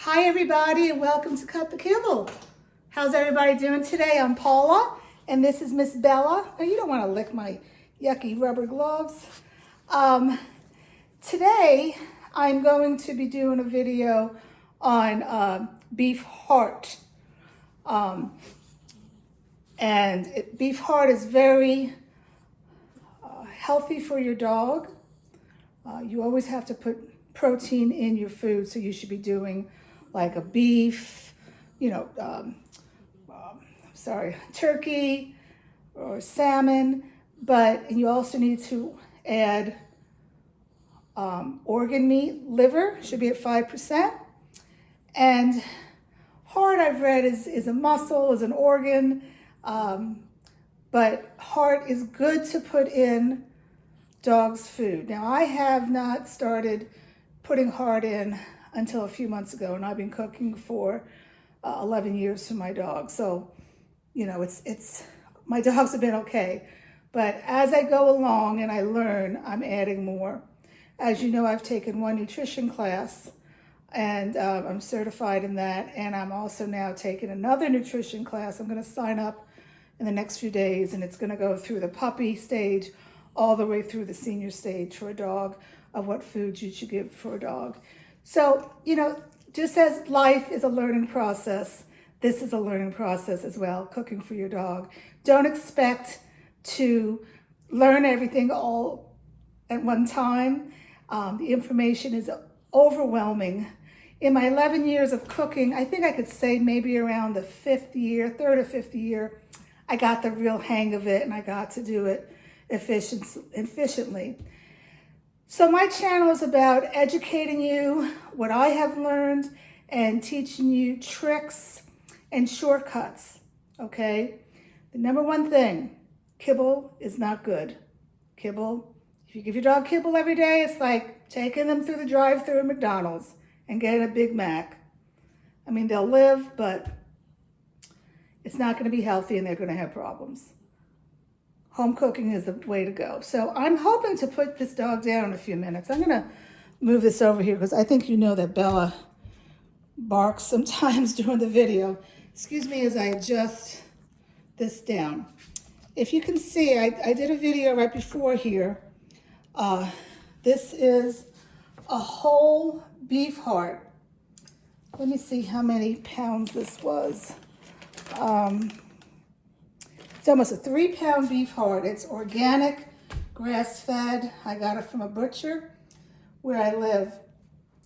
Hi everybody and welcome to Cut the Kibble. How's everybody doing today? I'm Paula and this is Miss Bella. Oh, you don't want to lick my yucky rubber gloves. Today I'm going to be doing a video on beef heart. Beef heart is very healthy for your dog. You always have to put protein in your food, so you should be doing like a beef, turkey or salmon, and you also need to add organ meat. Liver should be at 5%. And heart, I've read, is a muscle, is an organ, but heart is good to put in dog's food. Now, I have not started putting heart in until a few months ago, and I've been cooking for 11 years for my dog. So, it's my dogs have been okay. But as I go along and I learn, I'm adding more. As you know, I've taken one nutrition class, and I'm certified in that. And I'm also now taking another nutrition class. I'm going to sign up in the next few days, and it's going to go through the puppy stage all the way through the senior stage for a dog, of what foods you should give for a dog. So, just as life is a learning process, this is a learning process as well, cooking for your dog. Don't expect to learn everything all at one time. The information is overwhelming. In my 11 years of cooking, I think I could say maybe around the third or fifth year, I got the real hang of it and I got to do it efficiently. So my channel is about educating you, what I have learned, and teaching you tricks and shortcuts, okay? The number one thing, kibble is not good. Kibble, if you give your dog kibble every day, it's like taking them through the drive-thru at McDonald's and getting a Big Mac. I mean, they'll live, but it's not going to be healthy and they're going to have problems. Home cooking is the way to go. So I'm hoping to put this dog down in a few minutes. I'm going to move this over here because I think you know that Bella barks sometimes during the video. Excuse me as I adjust this down. If you can see, I did a video right before here. This is a whole beef heart. Let me see how many pounds this was. It's almost a 3-pound beef heart. It's organic, grass-fed. I got it from a butcher where I live.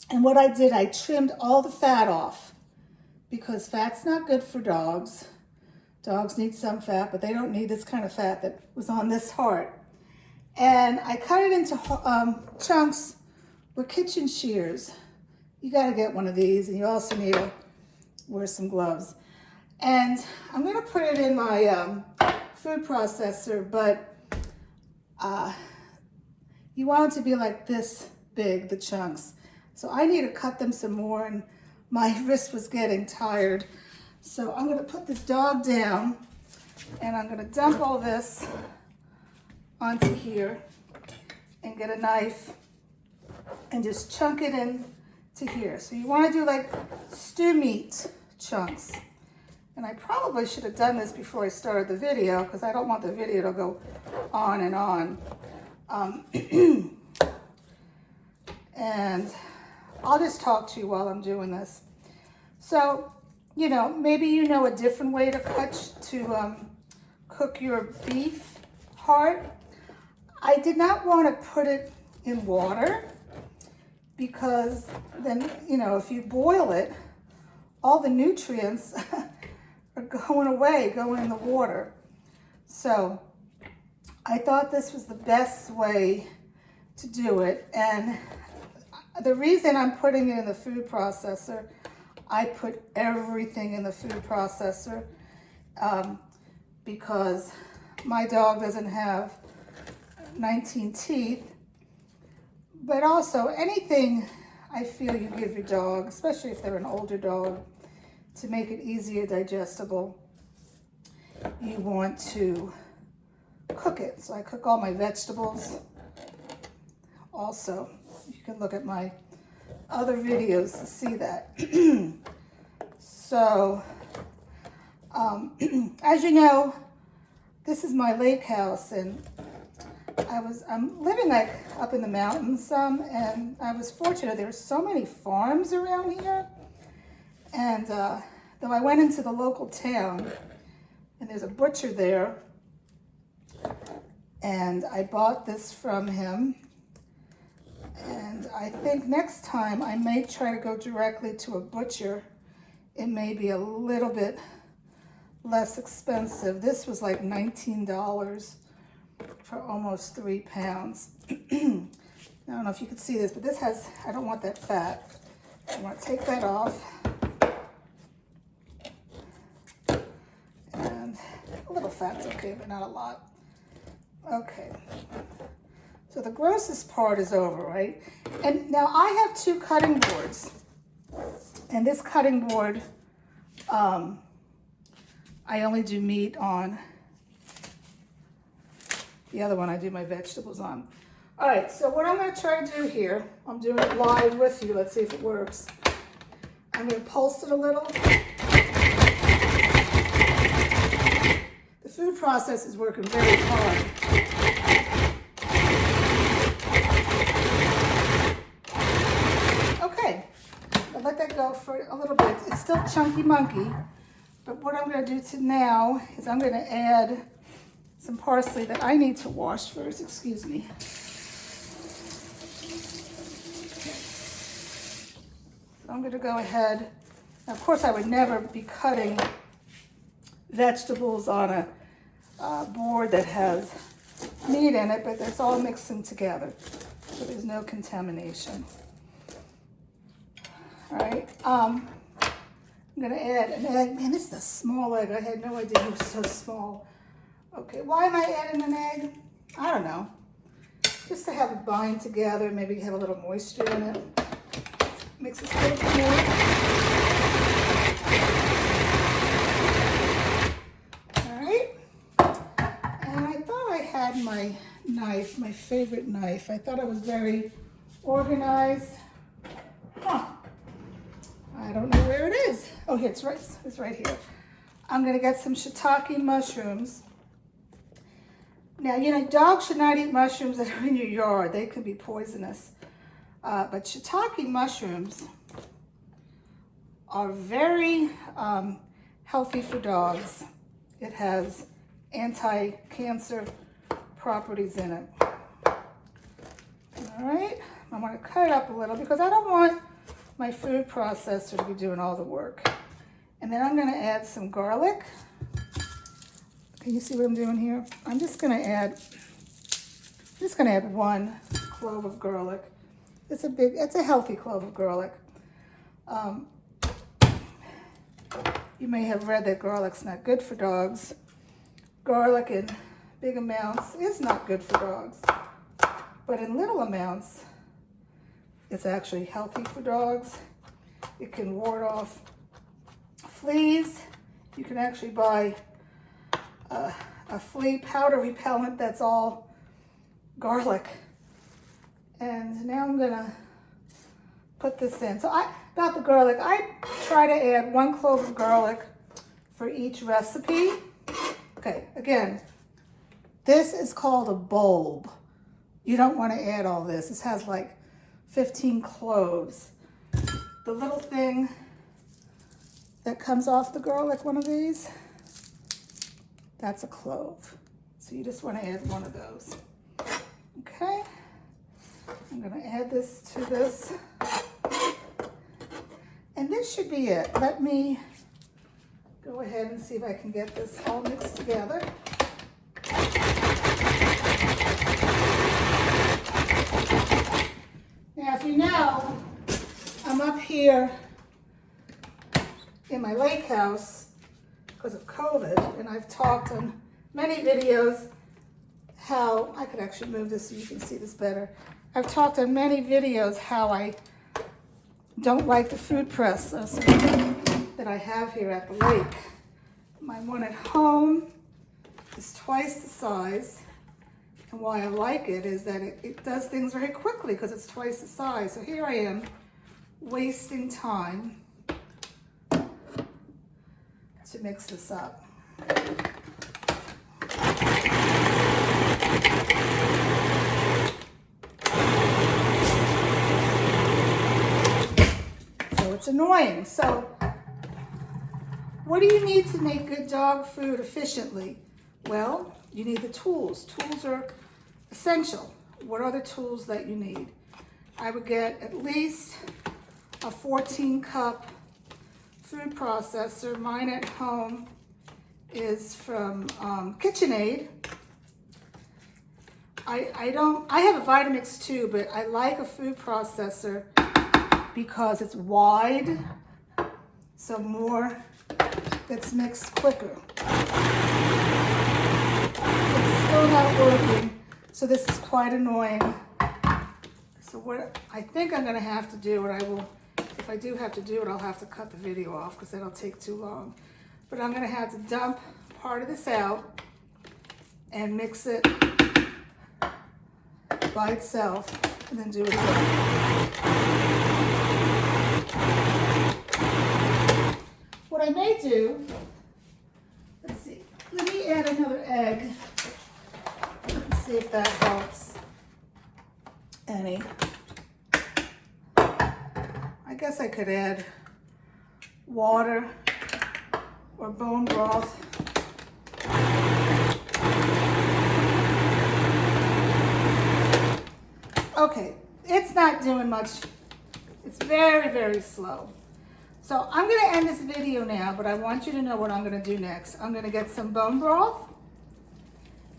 And what I did, I trimmed all the fat off because fat's not good for dogs. Dogs need some fat, but they don't need this kind of fat that was on this heart. And I cut it into chunks with kitchen shears. You got to get one of these, and you also need to wear some gloves. And I'm going to put it in my food processor, but you want it to be like this big, the chunks. So I need to cut them some more, and my wrist was getting tired. So I'm going to put this dog down, and I'm going to dump all this onto here and get a knife and just chunk it in to here. So you want to do like stew meat chunks. And I probably should have done this before I started the video because I don't want the video to go on and on. And I'll just talk to you while I'm doing this. So, maybe you know a different way to cook your beef heart. I did not want to put it in water because then, if you boil it, all the nutrients are going away, going in the water. So I thought this was the best way to do it. And the reason I'm putting it in the food processor, I put everything in the food processor because my dog doesn't have 19 teeth. But also anything I feel you give your dog, especially if they're an older dog, to make it easier digestible, you want to cook it. So I cook all my vegetables. Also, you can look at my other videos to see that. So, as you know, this is my lake house, and I'm living like up in the mountains some, and I was fortunate. There's so many farms around here, and though I went into the local town, and there's a butcher there, and I bought this from him. And I think next time I may try to go directly to a butcher. It may be a little bit less expensive. This was like $19 for almost 3 pounds. I don't know if you can see this, but this has, I don't want that fat. I want to take that off. And a little fat's okay, but not a lot. Okay. So the grossest part is over, right? And now I have 2 cutting boards. And this cutting board, I only do meat on. The other one I do my vegetables on. All right, so what I'm gonna try to do here, I'm doing it live with you. Let's see if it works. I'm gonna pulse it a little. The food process is working very hard. Let that go for a little bit. It's still chunky monkey, but what I'm going to do now is I'm going to add some parsley that I need to wash first. Excuse me. So I'm going to go ahead. Now, of course, I would never be cutting vegetables on a board that has meat in it, but it's all mixing together, so there's no contamination. All right, I'm gonna add an egg. Man, this is a small egg. I had no idea it was so small. Okay, why am I adding an egg? I don't know. Just to have it bind together, maybe have a little moisture in it. Mix it a little bit more. All right, and I thought I had my knife, my favorite knife. I thought I was very organized. Huh. I don't know where it is. Oh, here, it's right here. I'm gonna get some shiitake mushrooms. Now, you know, dogs should not eat mushrooms that are in your yard. They can be poisonous. But shiitake mushrooms are very healthy for dogs. It has anti-cancer properties in it. All right, I'm gonna cut it up a little because I don't want my food processor to be doing all the work. And then I'm gonna add some garlic. Can you see what I'm doing here? I'm just gonna add 1 clove of garlic. It's a healthy clove of garlic. You may have read that garlic's not good for dogs. Garlic in big amounts is not good for dogs, but in little amounts, it's actually healthy for dogs. It can ward off fleas. You can actually buy a flea powder repellent that's all garlic. And now I'm gonna put this in. So about the garlic, I try to add 1 clove of garlic for each recipe. Okay, again, this is called a bulb. You don't want to add all this. This has like 15 cloves. The little thing that comes off the garlic, one of these, that's a clove. So you just want to add 1 of those. Okay, I'm going to add this to this. And this should be it. Let me go ahead and see if I can get this all mixed together. Now, if you know, I'm up here in my lake house because of COVID, and I've talked on many videos how, I could actually move this so you can see this better. I've talked on many videos how I don't like the food processor that I have here at the lake. My one at home is twice the size. And why I like it is that it does things very quickly because it's twice the size. So here I am wasting time to mix this up. So it's annoying. So what do you need to make good dog food efficiently? Well, you need the tools. Tools are essential. What are the tools that you need? I would get at least a 14-cup food processor. Mine at home is from KitchenAid. I have a Vitamix too, but I like a food processor because it's wide, so more gets mixed quicker. It's still not working, so this is quite annoying. So what I think I'm gonna have to do, and I will, if I do have to do it, I'll have to cut the video off because that'll take too long. But I'm gonna have to dump part of this out and mix it by itself and then do it again. What I may do, let's see, let me add another egg. Let's see if that helps any. I guess I could add water or bone broth. Okay, it's not doing much. It's very, very slow. So I'm gonna end this video now, but I want you to know what I'm gonna do next. I'm gonna get some bone broth,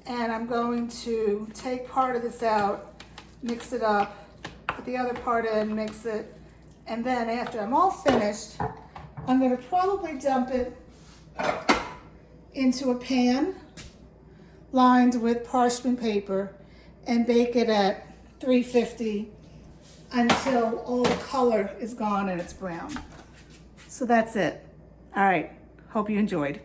and I'm going to take part of this out, mix it up, put the other part in, mix it, and then after I'm all finished, I'm gonna probably dump it into a pan lined with parchment paper and bake it at 350 until all the color is gone and it's brown. So that's it. All right, hope you enjoyed.